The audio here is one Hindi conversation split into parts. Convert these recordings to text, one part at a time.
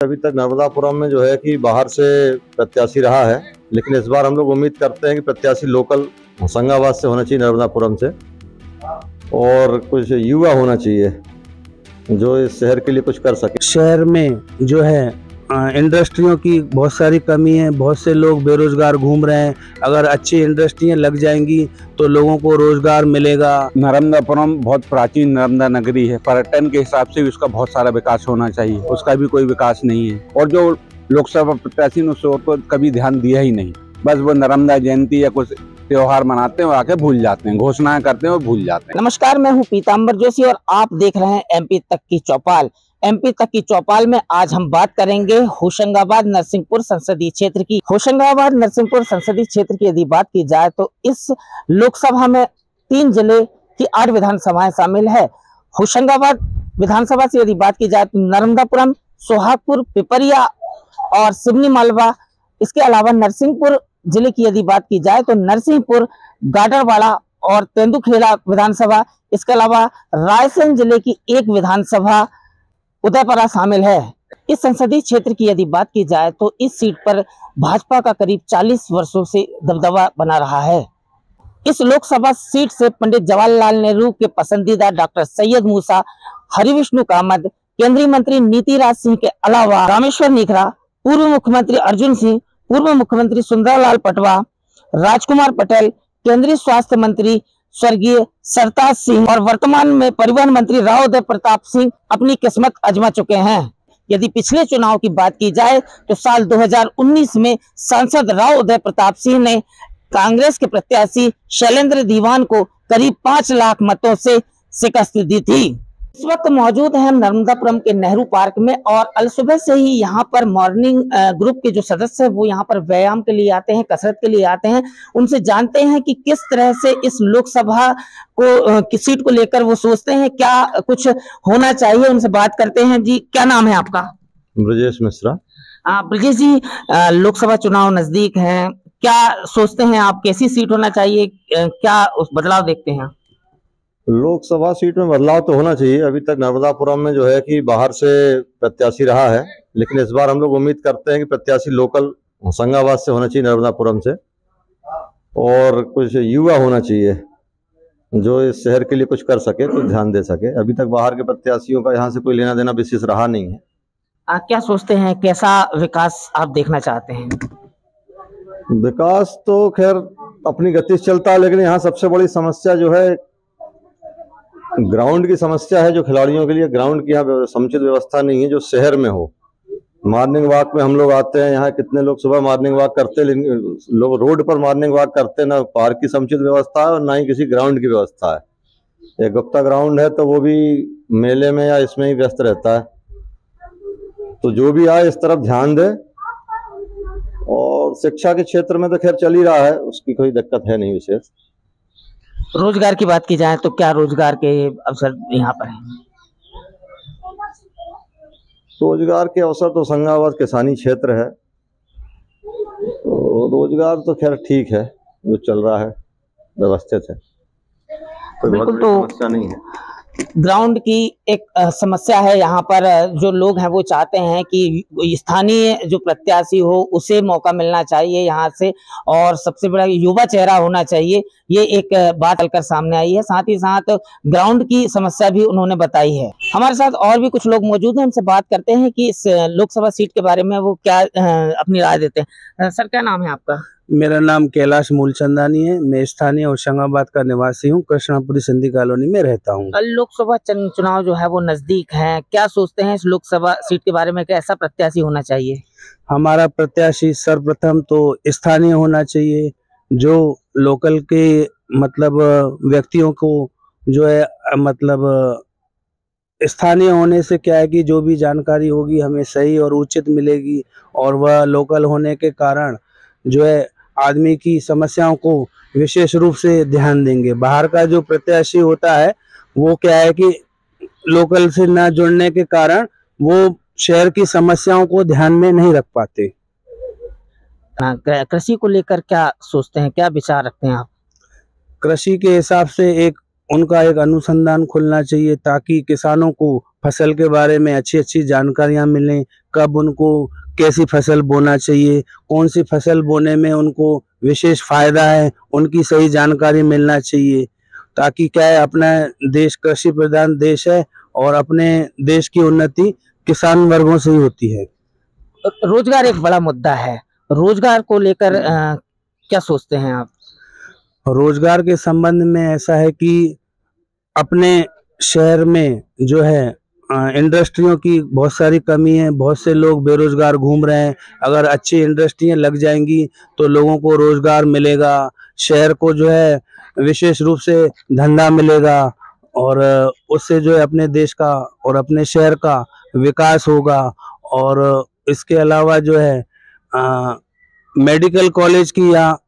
अभी तक नर्मदापुरम में जो है कि बाहर से प्रत्याशी रहा है, लेकिन इस बार हम लोग उम्मीद करते हैं कि प्रत्याशी लोकल होशंगाबाद से होना चाहिए, नर्मदापुरम से, और कुछ युवा होना चाहिए जो इस शहर के लिए कुछ कर सके। शहर में जो है इंडस्ट्रियों की बहुत सारी कमी है, बहुत से लोग बेरोजगार घूम रहे हैं। अगर अच्छी इंडस्ट्रियां लग जाएंगी तो लोगों को रोजगार मिलेगा। नर्मदापुरम बहुत प्राचीन नर्मदा नगरी है, पर्यटन के हिसाब से भी उसका बहुत सारा विकास होना चाहिए, उसका भी कोई विकास नहीं है। और जो लोकसभा प्रत्याशी ने उस ओर को कभी ध्यान दिया ही नहीं, बस वो नर्मदा जयंती या कुछ त्योहार मनाते हैं और आके भूल जाते हैं, घोषणाएं करते हैं और भूल जाते हैं। नमस्कार, मैं हूं पीतांबर जोशी और आप देख रहे हैं एमपी तक की चौपाल। एमपी तक की चौपाल में आज हम बात करेंगे होशंगाबाद नरसिंहपुर संसदीय क्षेत्र की। होशंगाबाद नरसिंहपुर संसदीय क्षेत्र की यदि बात की जाए तो इस लोकसभा में 3 जिले की 8 विधानसभाएं शामिल है। होशंगाबाद विधानसभा से यदि बात की जाए तो नर्मदापुरम, सोहागपुर, पिपरिया और सिवनी मालवा, इसके अलावा नरसिंहपुर जिले की यदि बात की जाए तो नरसिंहपुर, गाडरवाड़ा और तेंदुखेड़ा विधानसभा, इसके अलावा रायसेन जिले की 1 विधानसभा उदयपुरा शामिल है। इस संसदीय क्षेत्र की यदि बात की जाए तो इस सीट पर भाजपा का करीब 40 वर्षों से दबदबा बना रहा है। इस लोकसभा सीट से पंडित जवाहरलाल नेहरू के पसंदीदा डॉक्टर सैयद मूसा, हरिविष्णु कामत, केंद्रीय मंत्री नीतिराज सिंह के अलावा रामेश्वर निखरा, पूर्व मुख्यमंत्री अर्जुन सिंह, पूर्व मुख्यमंत्री सुंदरलाल पटवा, राजकुमार पटेल, केंद्रीय स्वास्थ्य मंत्री स्वर्गीय सरताज सिंह और वर्तमान में परिवहन मंत्री राव उदय प्रताप सिंह अपनी किस्मत आजमा चुके हैं। यदि पिछले चुनाव की बात की जाए तो साल 2019 में सांसद राव उदय प्रताप सिंह ने कांग्रेस के प्रत्याशी शैलेंद्र दीवान को करीब 5 लाख मतों से शिकस्त दी थी। इस वक्त मौजूद हैं नर्मदापुरम के नेहरू पार्क में और अल सुबह से ही यहाँ पर मॉर्निंग ग्रुप के जो सदस्य हैं वो यहाँ पर व्यायाम के लिए आते हैं, कसरत के लिए आते हैं। उनसे जानते हैं कि किस तरह से इस लोकसभा को की सीट को लेकर वो सोचते हैं, क्या कुछ होना चाहिए। उनसे बात करते हैं। जी, क्या नाम है आपका? ब्रजेश मिश्रा। ब्रजेश जी, लोकसभा चुनाव नजदीक है, क्या सोचते हैं आप, कैसी सीट होना चाहिए, क्या उस बदलाव देखते हैं? लोकसभा सीट में बदलाव तो होना चाहिए। अभी तक नर्मदापुरम में जो है कि बाहर से प्रत्याशी रहा है, लेकिन इस बार हम लोग उम्मीद करते हैं कि प्रत्याशी लोकल होशंगाबाद से होना चाहिए, नर्मदापुरम से, और कुछ युवा होना चाहिए जो इस शहर के लिए कुछ कर सके, कुछ ध्यान दे सके। अभी तक बाहर के प्रत्याशियों का यहाँ से कोई लेना देना विशेष रहा नहीं है। आप क्या सोचते हैं, कैसा विकास आप देखना चाहते हैं? विकास तो खैर अपनी गति से चलता है, लेकिन यहाँ सबसे बड़ी समस्या जो है ग्राउंड की समस्या है। जो खिलाड़ियों के लिए ग्राउंड की यहाँ समुचित व्यवस्था नहीं है जो शहर में हो। मॉर्निंग वॉक में हम लोग आते हैं, यहाँ कितने लोग सुबह मॉर्निंग वॉक करते हैं, लेकिन लोग रोड पर मॉर्निंग वॉक करते हैं, ना पार्क की समुचित व्यवस्था है और ना ही किसी ग्राउंड की व्यवस्था है। एक गुप्ता ग्राउंड है तो वो भी मेले में या इसमें ही व्यस्त रहता है। तो जो भी आए इस तरफ ध्यान दे। और शिक्षा के क्षेत्र में तो खैर चल ही रहा है, उसकी कोई दिक्कत है नहीं विशेष। रोजगार की बात की जाए तो क्या रोजगार के अवसर यहाँ पर हैं? रोजगार के अवसर तो होशंगाबाद किसानी क्षेत्र है, तो रोजगार तो खैर ठीक है, जो चल रहा है व्यवस्थित है, कोई बिल्कुल। तो समस्या नहीं है। ग्राउंड की एक समस्या है यहाँ पर। जो लोग हैं वो चाहते हैं कि स्थानीय जो प्रत्याशी हो उसे मौका मिलना चाहिए यहाँ से, और सबसे बड़ा युवा चेहरा होना चाहिए। ये एक बात चलकर सामने आई है। साथ ही साथ ग्राउंड की समस्या भी उन्होंने बताई है। हमारे साथ और भी कुछ लोग मौजूद हैं, उनसे बात करते हैं कि इस लोकसभा सीट के बारे में वो क्या अपनी राय देते हैं। सर, क्या नाम है आपका? मेरा नाम कैलाश मूलचंदानी है। मैं स्थानीय होशंगाबाद का निवासी हूँ, कृष्णापुरी सिंधी कॉलोनी में रहता हूँ। लोकसभा चुनाव जो है वो नजदीक है, क्या सोचते हैं इस लोकसभा सीट के बारे में, कैसा प्रत्याशी होना चाहिए? हमारा प्रत्याशी सर्वप्रथम तो स्थानीय होना चाहिए, जो लोकल के मतलब व्यक्तियों को जो है मतलब स्थानीय होने से क्या है कि जो भी जानकारी होगी हमें सही और उचित मिलेगी, और वह लोकल होने के कारण जो है आदमी की समस्याओं को विशेष रूप से ध्यान देंगे। बाहर का जो प्रत्याशी होता है वो क्या है कि लोकल से न जुड़ने के कारण वो शहर की समस्याओं को ध्यान में नहीं रख पाते। कृषि को लेकर क्या सोचते हैं, क्या विचार रखते हैं आप? कृषि के हिसाब से उनका एक अनुसंधान खुलना चाहिए ताकि किसानों को फसल के बारे में अच्छी अच्छी जानकारियां मिलें, कब उनको कैसी फसल बोना चाहिए, कौन सी फसल बोने में उनको विशेष फायदा है, उनकी सही जानकारी मिलना चाहिए। ताकि क्या है, अपना देश कृषि प्रधान देश है और अपने देश की उन्नति किसान वर्गों से ही होती है। रोजगार एक बड़ा मुद्दा है, रोजगार को लेकर क्या सोचते हैं आप? रोजगार के संबंध में ऐसा है कि अपने शहर में जो है इंडस्ट्रियों की बहुत सारी कमी है, बहुत से लोग बेरोजगार घूम रहे हैं। अगर अच्छी इंडस्ट्रियां लग जाएंगी तो लोगों को रोजगार मिलेगा, शहर को जो है विशेष रूप से धंधा मिलेगा और उससे जो है अपने देश का और अपने शहर का विकास होगा। और इसके अलावा जो है मेडिकल कॉलेज की यहाँ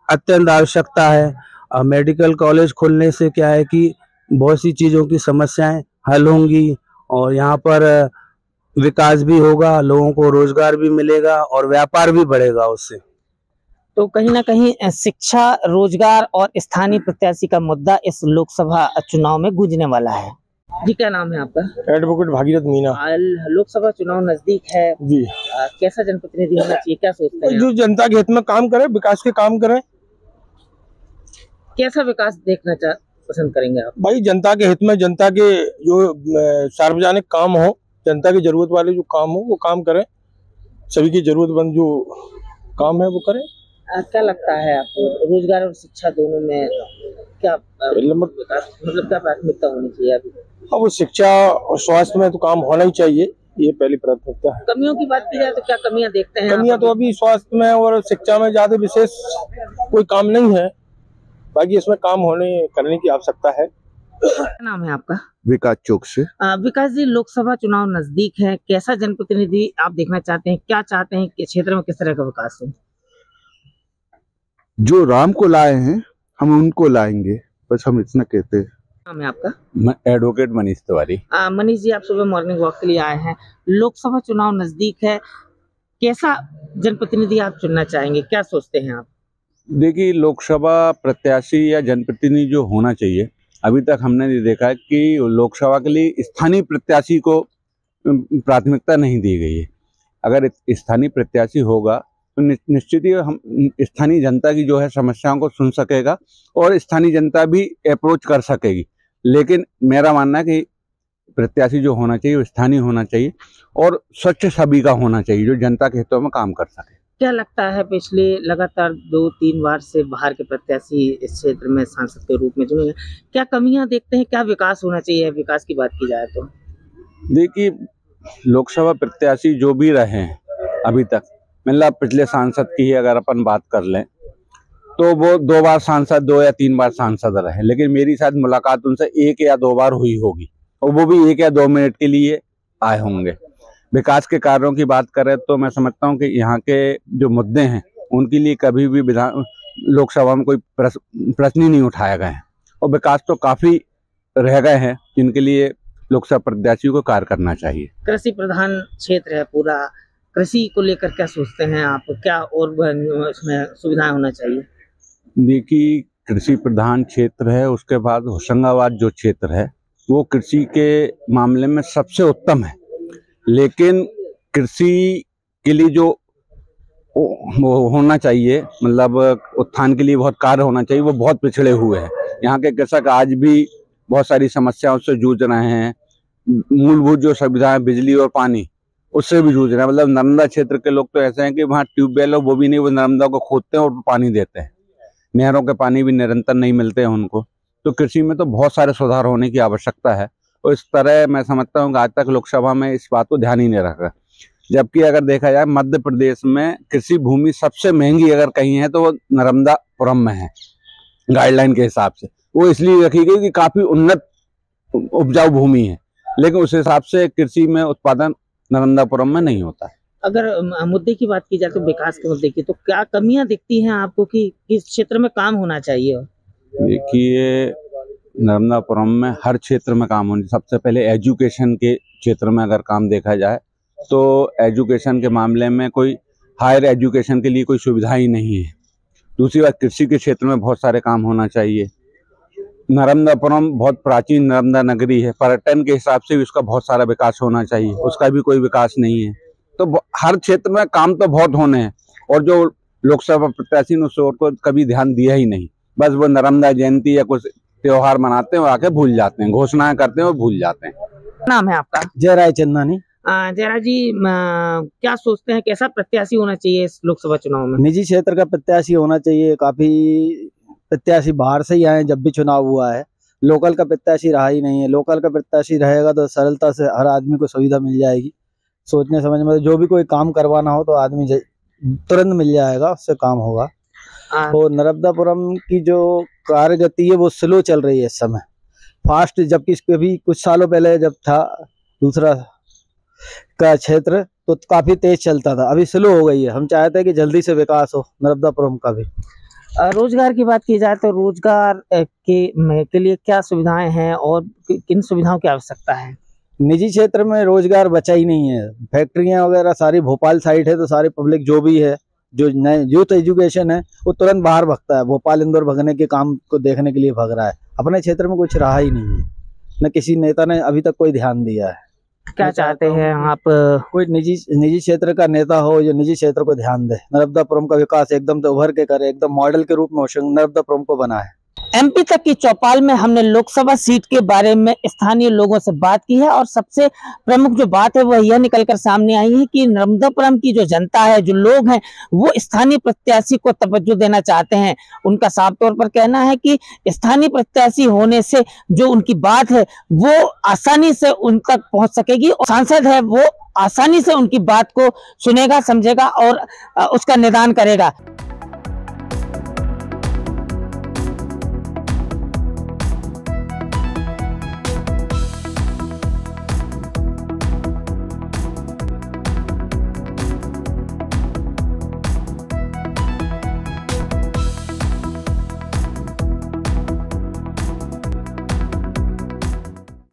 अत्यंत आवश्यकता है। मेडिकल कॉलेज खुलने से क्या है कि बहुत सी चीज़ों की समस्याएं हल होंगी और यहाँ पर विकास भी होगा, लोगों को रोजगार भी मिलेगा और व्यापार भी बढ़ेगा उससे। तो कहीं ना कहीं शिक्षा, रोजगार और स्थानीय प्रत्याशी का मुद्दा इस लोकसभा चुनाव में गूंजने वाला है। जी, क्या नाम है आपका? एडवोकेट भागीरथ मीना। लोकसभा चुनाव नजदीक है जी। कैसा जनप्रतिनिधि होना चाहिए, क्या सोचते हैं? जो जनता के हित में काम करे, विकास के काम करे। कैसा विकास देखना पसंद करेंगे आप? भाई जनता के हित में, जनता के जो सार्वजनिक काम हो, जनता की जरूरत वाले जो काम हो वो काम करें, सभी की जरूरतमंद जो काम है वो करें। क्या लगता है आपको, रोजगार और शिक्षा दोनों में क्या मतलब क्या प्राथमिकता होनी चाहिए अभी? अब वो शिक्षा और स्वास्थ्य में तो काम होना ही चाहिए, ये पहली प्राथमिकता है। कमियों की बात की जाए तो क्या कमियां देखते हैं? कमियां तो अभी स्वास्थ्य में और शिक्षा में ज्यादा विशेष कोई काम नहीं है, बाकी इसमें काम करने की आवश्यकता है। क्या नाम है आपका? विकास चौक से। विकास जी, लोकसभा चुनाव नजदीक है, कैसा जनप्रतिनिधि आप देखना चाहते हैं, क्या चाहते हैं कि क्षेत्र में किस तरह का विकास हो? जो राम को लाए हैं हम उनको लाएंगे, बस हम इतना कहते हैं। नाम है आपका? एडवोकेट मनीष तिवारी। मनीष जी, आप सुबह मॉर्निंग वॉक के लिए आए हैं, लोकसभा चुनाव नजदीक है, कैसा जनप्रतिनिधि आप चुनना चाहेंगे, क्या सोचते हैं आप? देखिए, लोकसभा प्रत्याशी या जनप्रतिनिधि जो होना चाहिए, अभी तक हमने ये देखा है कि लोकसभा के लिए स्थानीय प्रत्याशी को प्राथमिकता नहीं दी गई है। अगर स्थानीय प्रत्याशी होगा तो निश्चित ही हम स्थानीय जनता की जो है समस्याओं को सुन सकेगा और स्थानीय जनता भी अप्रोच कर सकेगी। लेकिन मेरा मानना है कि प्रत्याशी जो होना चाहिए वो स्थानीय होना चाहिए और स्वच्छ छवि का होना चाहिए, जो जनता के हितों में काम कर सके। क्या लगता है, पिछले लगातार 2-3 बार से बाहर के प्रत्याशी इस क्षेत्र में सांसद के रूप में चुने गए, क्या कमियां देखते हैं, क्या विकास होना चाहिए? विकास की बात की जाए तो देखिए, लोकसभा प्रत्याशी जो भी रहे हैं अभी तक, मतलब पिछले सांसद की ही अगर अपन बात कर लें तो वो 2 बार सांसद, 2 या 3 बार सांसद रहे, लेकिन मेरी शायद मुलाकात उनसे 1 या 2 बार हुई होगी और वो भी 1 या 2 मिनट के लिए आए होंगे। विकास के कार्यों की बात करें तो मैं समझता हूं कि यहाँ के जो मुद्दे हैं उनके लिए कभी भी लोकसभा में कोई प्रश्न ही नहीं उठाया गए हैं और विकास तो काफी रह गए हैं जिनके लिए लोकसभा प्रत्याशी को कार्य करना चाहिए। कृषि प्रधान क्षेत्र है पूरा, कृषि को लेकर क्या सोचते हैं आप, क्या और इसमें सुविधाएं होना चाहिए? देखिए, कृषि प्रधान क्षेत्र है, उसके बाद होशंगाबाद जो क्षेत्र है वो कृषि के मामले में सबसे उत्तम है, लेकिन कृषि के लिए जो वो होना चाहिए, मतलब उत्थान के लिए बहुत कार्य होना चाहिए, वो बहुत पिछड़े हुए हैं। यहाँ के कृषक आज भी बहुत सारी समस्याओं से जूझ रहे हैं, मूलभूत जो सुविधाएं बिजली और पानी उससे भी जूझ रहे हैं। मतलब नर्मदा क्षेत्र के लोग तो ऐसे हैं कि वहाँ ट्यूबवेल हो वो भी नहीं, वो नर्मदा को खोदते हैं और पानी देते हैं, नहरों के पानी भी निरंतर नहीं मिलते हैं उनको। तो कृषि में तो बहुत सारे सुधार होने की आवश्यकता है और इस तरह मैं समझता हूँ कि आज तक लोकसभा में इस बात को ध्यान ही नहीं रखा। जबकि अगर देखा जाए मध्य प्रदेश में कृषि भूमि सबसे महंगी अगर कहीं है तो वो नर्मदापुरम में है, गाइडलाइन के हिसाब से। वो इसलिए रखी गई कि काफी उन्नत उपजाऊ भूमि है, लेकिन उस हिसाब से कृषि में उत्पादन नर्मदापुरम में नहीं होता है। अगर मुद्दे की बात की जाए तो विकास के मुद्दे की, तो क्या कमियां दिखती हैं आपको कि किस क्षेत्र में काम होना चाहिए? देखिए, नर्मदापुरम में हर क्षेत्र में काम होने, सबसे पहले एजुकेशन के क्षेत्र में अगर काम देखा जाए तो एजुकेशन के मामले में कोई हायर एजुकेशन के लिए कोई सुविधा ही नहीं है। दूसरी बात, कृषि के क्षेत्र में बहुत सारे काम होना चाहिए। नर्मदापुरम बहुत प्राचीन नर्मदा नगरी है, पर्यटन के हिसाब से भी उसका बहुत सारा विकास होना चाहिए, उसका भी कोई विकास नहीं है। तो हर क्षेत्र में काम तो बहुत होने हैं, और जो लोकसभा प्रत्याशी ने उस ओर को कभी ध्यान दिया ही नहीं। बस वो नर्मदा जयंती या कुछ त्योहार मनाते हैं और आके भूल जाते हैं, घोषणाएं करते हैं और भूल जाते हैं। नाम है आपका? जयराज चंदानी। जयराज जी, क्या सोचते हैं कैसा प्रत्याशी होना चाहिए इस लोकसभा चुनाव में? निजी क्षेत्र का प्रत्याशी होना चाहिए। काफी प्रत्याशी बाहर से ही आए जब भी चुनाव हुआ है, लोकल का प्रत्याशी रहा ही नहीं है। लोकल का प्रत्याशी रहेगा तो सरलता से हर आदमी को सुविधा मिल जाएगी। सोचने समझने में जो भी कोई काम करवाना हो तो आदमी तुरंत मिल जाएगा, उससे काम होगा। और नर्मदापुरम की जो कार्यगति है वो स्लो चल रही है इस समय, फास्ट, जबकि कभी कुछ सालों पहले जब था दूसरा का क्षेत्र तो काफी तेज चलता था, अभी स्लो हो गई है। हम चाहते हैं कि जल्दी से विकास हो नर्मदापुरम का भी। रोजगार की बात की जाए तो रोजगार के लिए क्या सुविधाएं हैं और किन सुविधाओं की आवश्यकता है? निजी क्षेत्र में रोजगार बचा ही नहीं है। फैक्ट्रियां वगैरह सारी भोपाल साइड है, तो सारी पब्लिक जो भी है, जो नए यूथ एजुकेशन है वो तुरंत बाहर भागता है, भोपाल इंदौर भगने के काम को देखने के लिए भाग रहा है। अपने क्षेत्र में कुछ रहा ही नहीं है, न किसी नेता ने अभी तक कोई ध्यान दिया है। क्या चाहते हैं आप? कोई निजी क्षेत्र का नेता हो जो निजी क्षेत्र को ध्यान दे, नर्मदापुरम का विकास एकदम से उभर के करे, एकदम मॉडल के रूप में नर्मदापुरम को बनाए। एमपी तक की चौपाल में हमने लोकसभा सीट के बारे में स्थानीय लोगों से बात की है, और सबसे प्रमुख जो बात है वह यह निकलकर सामने आई है कि नर्मदापुरम की जो जनता है, जो लोग हैं, वो स्थानीय प्रत्याशी को तवज्जो देना चाहते हैं। उनका साफ तौर पर कहना है कि स्थानीय प्रत्याशी होने से जो उनकी बात है वो आसानी से उन तक पहुंच सकेगी, और सांसद है वो आसानी से उनकी बात को सुनेगा, समझेगा और उसका निदान करेगा।